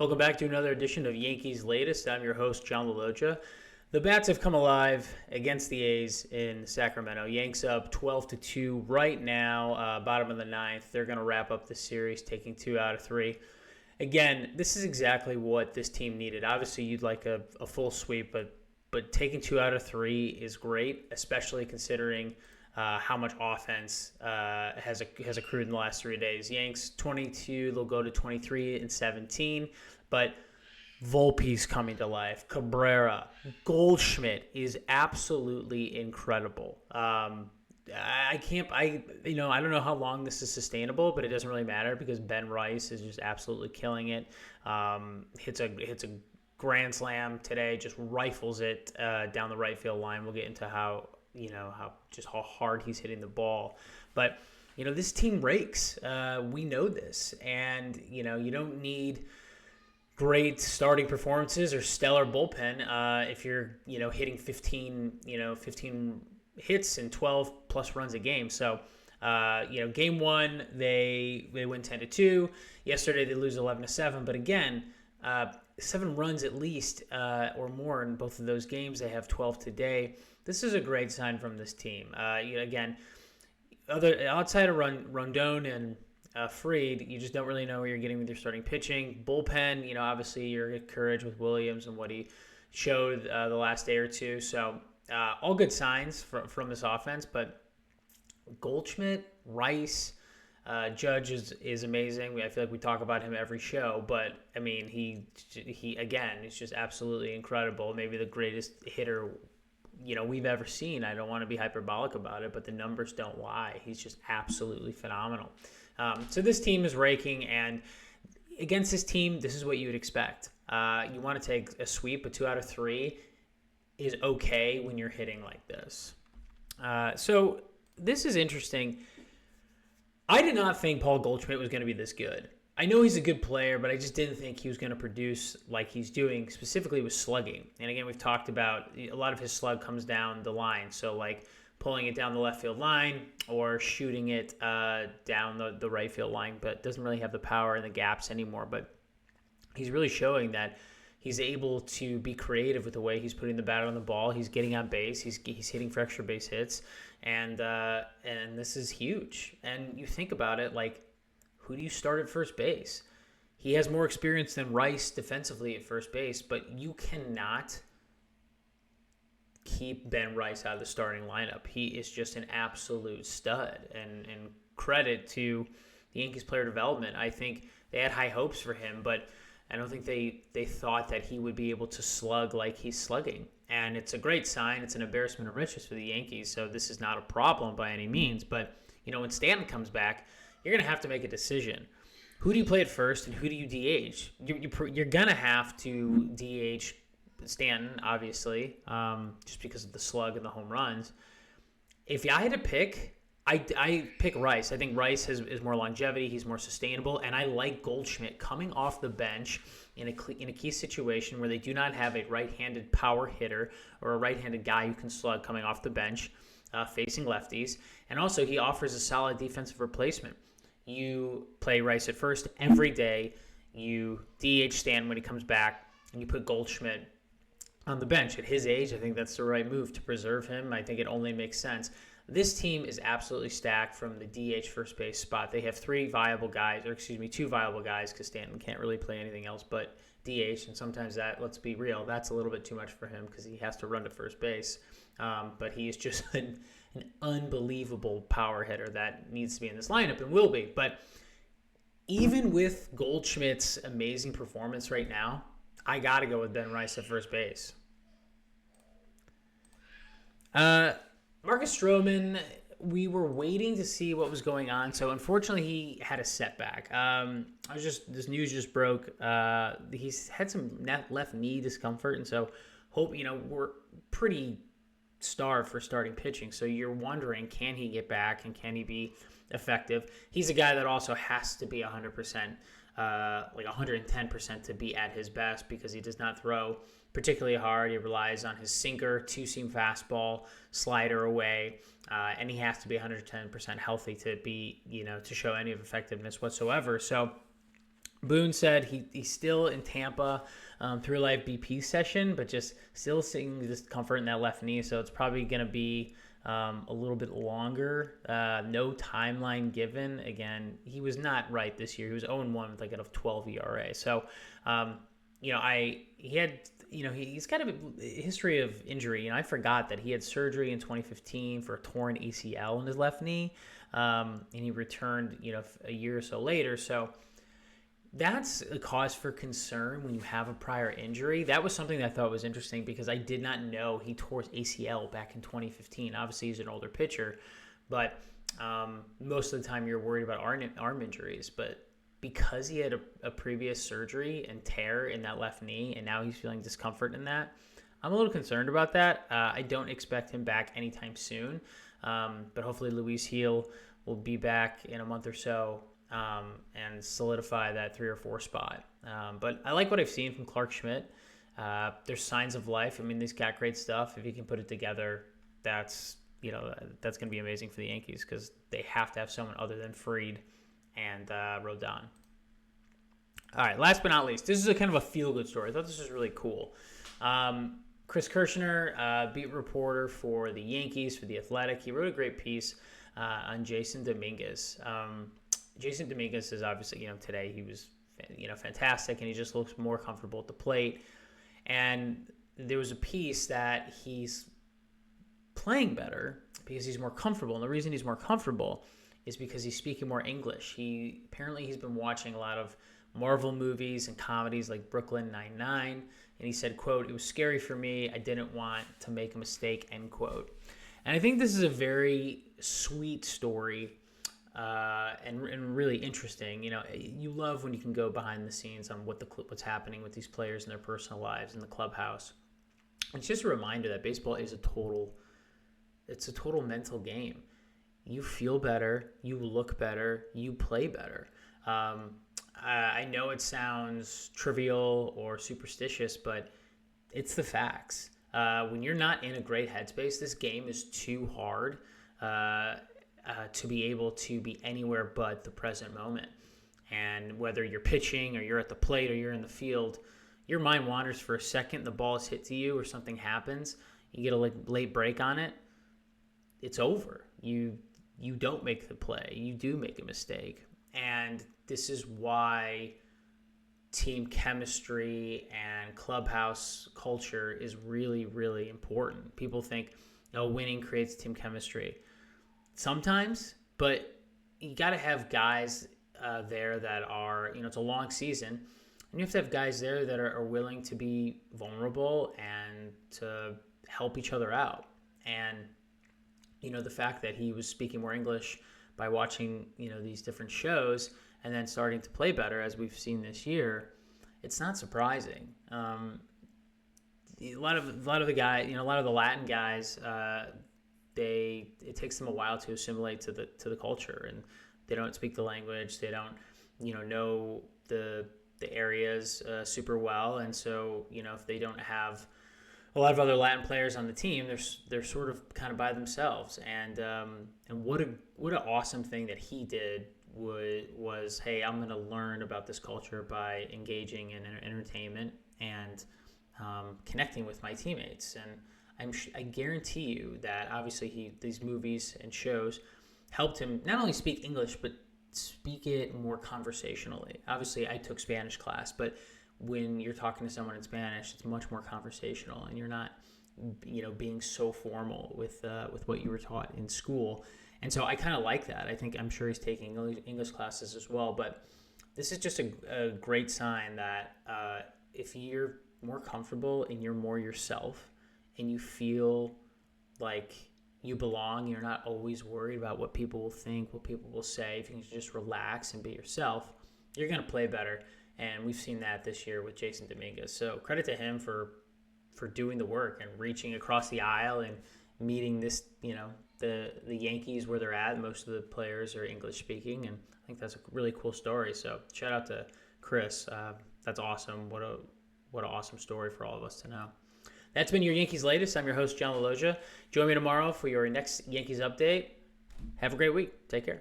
Welcome back to another edition of Yankees Latest. I'm your host, John Laloggia. The Bats have come alive against the A's in Sacramento. Yanks up 12-2 right now, bottom of the ninth. They're going to wrap up the series, taking 2 out of 3. Again, this is exactly what this team needed. Obviously, you'd like a full sweep, but taking 2 out of 3 is great, especially considering how much offense has accrued in the last 3 days. Yanks 22, they'll go to 23 and 17, but Volpe's coming to life. Cabrera, Goldschmidt is absolutely incredible. I don't know how long this is sustainable, but it doesn't really matter because Ben Rice is just absolutely killing it. Hits a grand slam today, just rifles it down the right field line. We'll get into how hard he's hitting the ball, but this team rakes. We know this, and you don't need great starting performances or stellar bullpen if you're hitting 15 hits and 12 plus runs a game. So game one they win 10-2. Yesterday they lose 11-7, but again 7 runs at least or more in both of those games. They have 12 today. This is a great sign from this team. Again, outside of Rondon and Fried, you just don't really know what you're getting with your starting pitching. Bullpen, obviously you're encouraged with Williams and what he showed the last day or two. So all good signs from this offense. But Goldschmidt, Rice, Judge is amazing. I feel like we talk about him every show, but I mean he again is just absolutely incredible. Maybe the greatest hitter we've ever seen. I don't want to be hyperbolic about it, but the numbers don't lie. He's just absolutely phenomenal. So this team is raking, and against this team, this is what you would expect. You want to take a sweep, but 2 out of 3 is okay when you're hitting like this. So this is interesting. I did not think Paul Goldschmidt was going to be this good. I know he's a good player, but I just didn't think he was going to produce like he's doing, specifically with slugging. And again, we've talked about a lot of his slug comes down the line. So like pulling it down the left field line or shooting it down the right field line, but doesn't really have the power in the gaps anymore. But he's really showing that he's able to be creative with the way he's putting the bat on the ball. He's getting on base. He's hitting for extra base hits. And this is huge. And you think about it, like, who do you start at first base? He has more experience than Rice defensively at first base, but you cannot keep Ben Rice out of the starting lineup. He is just an absolute stud. And credit to the Yankees player development. I think they had high hopes for him, but I don't think they thought that he would be able to slug like he's slugging. And it's a great sign. It's an embarrassment of riches for the Yankees, so this is not a problem by any means. But, when Stanton comes back, you're going to have to make a decision. Who do you play at first and who do you DH? You're going to have to DH Stanton, obviously, just because of the slug and the home runs. If I had to pick, I pick Rice. I think Rice is more longevity. He's more sustainable. And I like Goldschmidt coming off the bench in a key situation where they do not have a right-handed power hitter or a right-handed guy who can slug coming off the bench facing lefties. And also he offers a solid defensive replacement. You play Rice at first every day. You DH Stanton when he comes back, and you put Goldschmidt on the bench. At his age, I think that's the right move to preserve him. I think it only makes sense. This team is absolutely stacked from the DH first base spot. They have 2 viable guys, because Stanton can't really play anything else but DH, and sometimes that, let's be real, that's a little bit too much for him because he has to run to first base. But he is just an unbelievable power hitter that needs to be in this lineup and will be. But even with Goldschmidt's amazing performance right now, I got to go with Ben Rice at first base. Marcus Stroman, we were waiting to see what was going on. So unfortunately, he had a setback. This news just broke. He's had some left knee discomfort, and so we're pretty starved for starting pitching. So you're wondering, can he get back and can he be effective? He's a guy that also has to be 100%, like 110% to be at his best because he does not throw particularly hard. He relies on his sinker, two-seam fastball, slider away, and he has to be 110% healthy to be, to show any of effectiveness whatsoever. So Boone said he's still in Tampa through a live BP session, but just still seeing discomfort in that left knee. So it's probably going to be a little bit longer. No timeline given. Again, he was not right this year. He was 0-1 with like a 12 ERA. So, he's got a history of injury. I forgot that he had surgery in 2015 for a torn ACL in his left knee, and he returned, a year or so later. So that's a cause for concern when you have a prior injury. That was something that I thought was interesting because I did not know he tore his ACL back in 2015. Obviously, he's an older pitcher, but most of the time you're worried about arm injuries. But because he had a previous surgery and tear in that left knee, and now he's feeling discomfort in that, I'm a little concerned about that. I don't expect him back anytime soon, but hopefully Luis Gil will be back in a month or so and solidify that 3 or 4 spot. But I like what I've seen from Clark Schmidt. There's signs of life. I mean, he's got great stuff. If he can put it together, that's going to be amazing for the Yankees because they have to have someone other than Fried and Rodon. All right, last but not least, this is a kind of a feel-good story. I thought this was really cool. Chris Kirshner, beat reporter for the Yankees, for The Athletic, he wrote a great piece on Jason Dominguez. Jason Dominguez is obviously, today he was, fantastic, and he just looks more comfortable at the plate. And there was a piece that he's playing better because he's more comfortable. And the reason he's more comfortable is because he's speaking more English. He's been watching a lot of Marvel movies and comedies like Brooklyn Nine-Nine. And he said, quote, "It was scary for me. I didn't want to make a mistake," end quote. And I think this is a very sweet story. And really interesting. You love when you can go behind the scenes on what's happening with these players in their personal lives in the clubhouse. It's just a reminder that baseball is a total mental game. You feel better, you look better, you play better. I know it sounds trivial or superstitious, but it's the facts. When you're not in a great headspace, this game is too hard to be able to be anywhere but the present moment. And whether you're pitching or you're at the plate or you're in the field, your mind wanders for a second, the ball is hit to you or something happens, you get a late break on it, it's over. You don't make the play. You do make a mistake. And this is why team chemistry and clubhouse culture is really, really important. People think, winning creates team chemistry. Sometimes, but you got to have guys there that are, it's a long season, and you have to have guys there that are willing to be vulnerable and to help each other out. And, the fact that he was speaking more English by watching, these different shows and then starting to play better, as we've seen this year, it's not surprising. A lot of the guys, a lot of the Latin guys, it takes them a while to assimilate to the culture, and they don't speak the language. They don't, know the areas super well, and so if they don't have a lot of other Latin players on the team, they're sort of kind of by themselves. And what an awesome thing that he did was, hey, I'm going to learn about this culture by engaging in entertainment and connecting with my teammates. And I guarantee you that obviously these movies and shows helped him not only speak English, but speak it more conversationally. Obviously, I took Spanish class, but when you're talking to someone in Spanish, it's much more conversational, and you're not, being so formal with what you were taught in school. And so I kind of like that. I'm sure he's taking English classes as well, but this is just a great sign that if you're more comfortable and you're more yourself and you feel like you belong, you're not always worried about what people will think, what people will say. If you can just relax and be yourself, you're going to play better. And we've seen that this year with Jason Dominguez. So credit to him for doing the work and reaching across the aisle and meeting this, the Yankees where they're at. Most of the players are English speaking, and I think that's a really cool story. So shout out to Chris. That's awesome. What an awesome story for all of us to know. That's been your Yankees Latest. I'm your host, John Laloggia. Join me tomorrow for your next Yankees update. Have a great week. Take care.